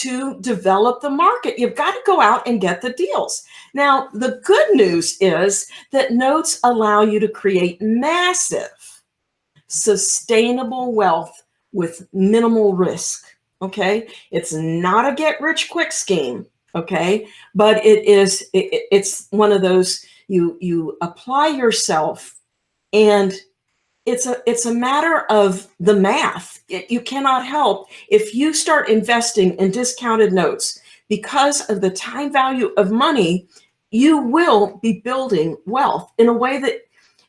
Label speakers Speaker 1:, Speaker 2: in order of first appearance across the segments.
Speaker 1: to develop the market. You've got to go out and get the deals. Now, the good news is that notes allow you to create massive, sustainable wealth with minimal risk. Okay, it's not a get rich quick scheme. Okay, but it's one of those you apply yourself, and it's a matter of the math. You cannot help if you start investing in discounted notes because of the time value of money. You will be building wealth in a way that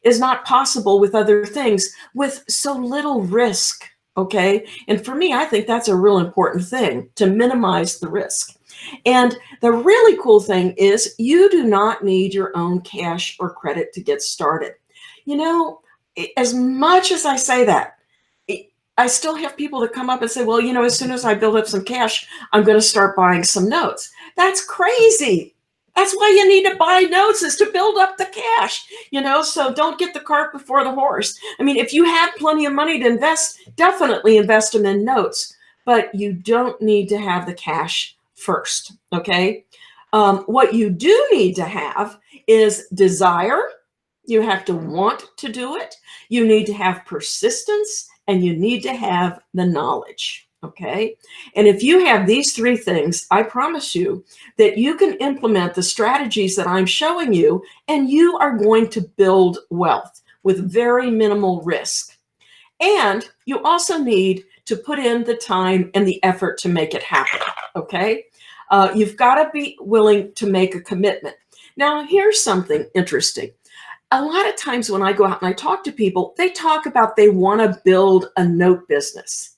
Speaker 1: is not possible with other things with so little risk. Okay, and for me, I think that's a real important thing, to minimize the risk. And the really cool thing is you do not need your own cash or credit to get started. You know, as much as I say that, I still have people that come up and say, well, you know, as soon as I build up some cash, I'm going to start buying some notes. That's crazy. That's why you need to buy notes, is to build up the cash, you know, so don't get the cart before the horse. I mean, if you have plenty of money to invest, definitely invest them in notes, but you don't need to have the cash first, okay? What you do need to have is desire. You have to want to do it. You need to have persistence, and you need to have the knowledge. Okay. And if you have these three things, I promise you that you can implement the strategies that I'm showing you, and you are going to build wealth with very minimal risk. And you also need to put in the time and the effort to make it happen. Okay. You've got to be willing to make a commitment. Now, here's something interesting. A lot of times when I go out and I talk to people, they talk about they want to build a note business,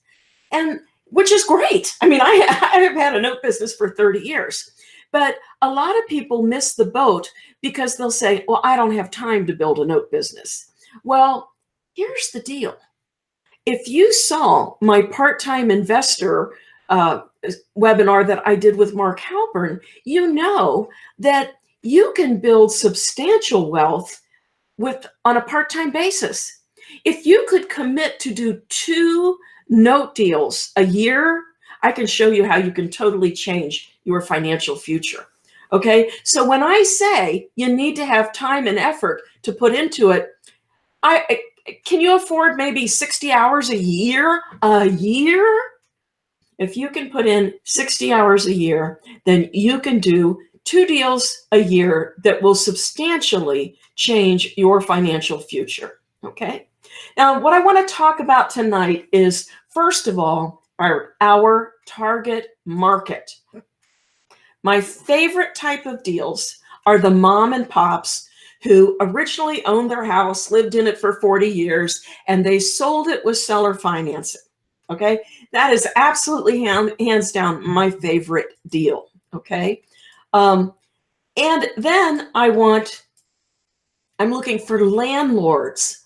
Speaker 1: and which is great. I mean, I have had a note business for 30 years, but a lot of people miss the boat because they'll say, well, I don't have time to build a note business. Well, here's the deal. If you saw my part-time investor webinar that I did with Mark Halpern, you know that you can build substantial wealth on a part-time basis. If you could commit to do 2 note deals a year, I can show you how you can totally change your financial future. Okay, so when I say you need to have time and effort to put into it, can you afford maybe 60 hours a year? A year? If you can put in 60 hours a year, then you can do 2 deals a year that will substantially change your financial future. Okay. Now, what I want to talk about tonight is, first of all, our target market. My favorite type of deals are the mom and pops who originally owned their house, lived in it for 40 years, and they sold it with seller financing. Okay. That is absolutely hands down my favorite deal. Okay. And then I'm looking for landlords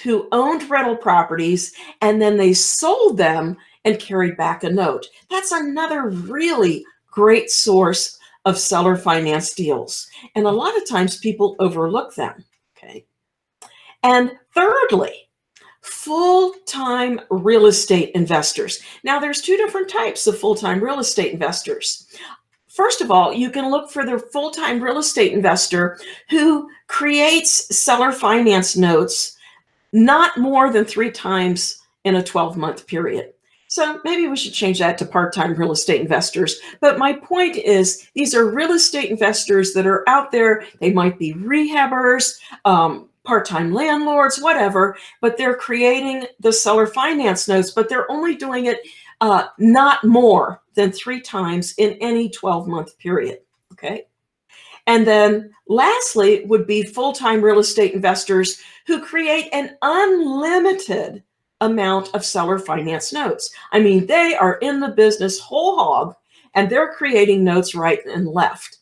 Speaker 1: who owned rental properties and then they sold them and carried back a note. That's another really great source of seller finance deals. And a lot of times people overlook them. Okay. And thirdly, full-time real estate investors. Now, there's 2 different types of full-time real estate investors. First of all, you can look for the full-time real estate investor who creates seller finance notes not more than 3 times in a 12-month period. So maybe we should change that to part-time real estate investors. But my point is, these are real estate investors that are out there. They might be rehabbers, part-time landlords, whatever, but they're creating the seller finance notes, but they're only doing it not more than 3 times in any 12-month period. Okay. And then lastly would be full-time real estate investors who create an unlimited amount of seller finance notes. I mean, they are in the business whole hog and they're creating notes right and left.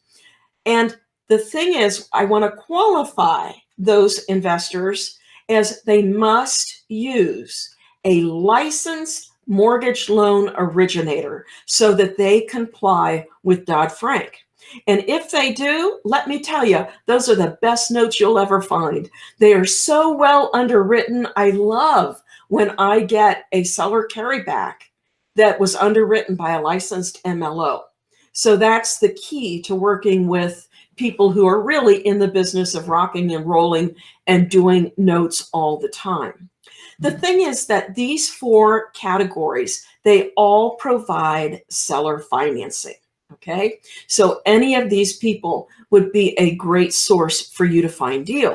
Speaker 1: And the thing is, I want to qualify those investors as they must use a licensed mortgage loan originator so that they comply with Dodd-Frank. And if they do, let me tell you, those are the best notes you'll ever find. They are so well underwritten. I love when I get a seller carryback that was underwritten by a licensed MLO. So that's the key to working with people who are really in the business of rocking and rolling and doing notes all the time. The thing is that these four categories, they all provide seller financing. Okay. So any of these people would be a great source for you to find deals.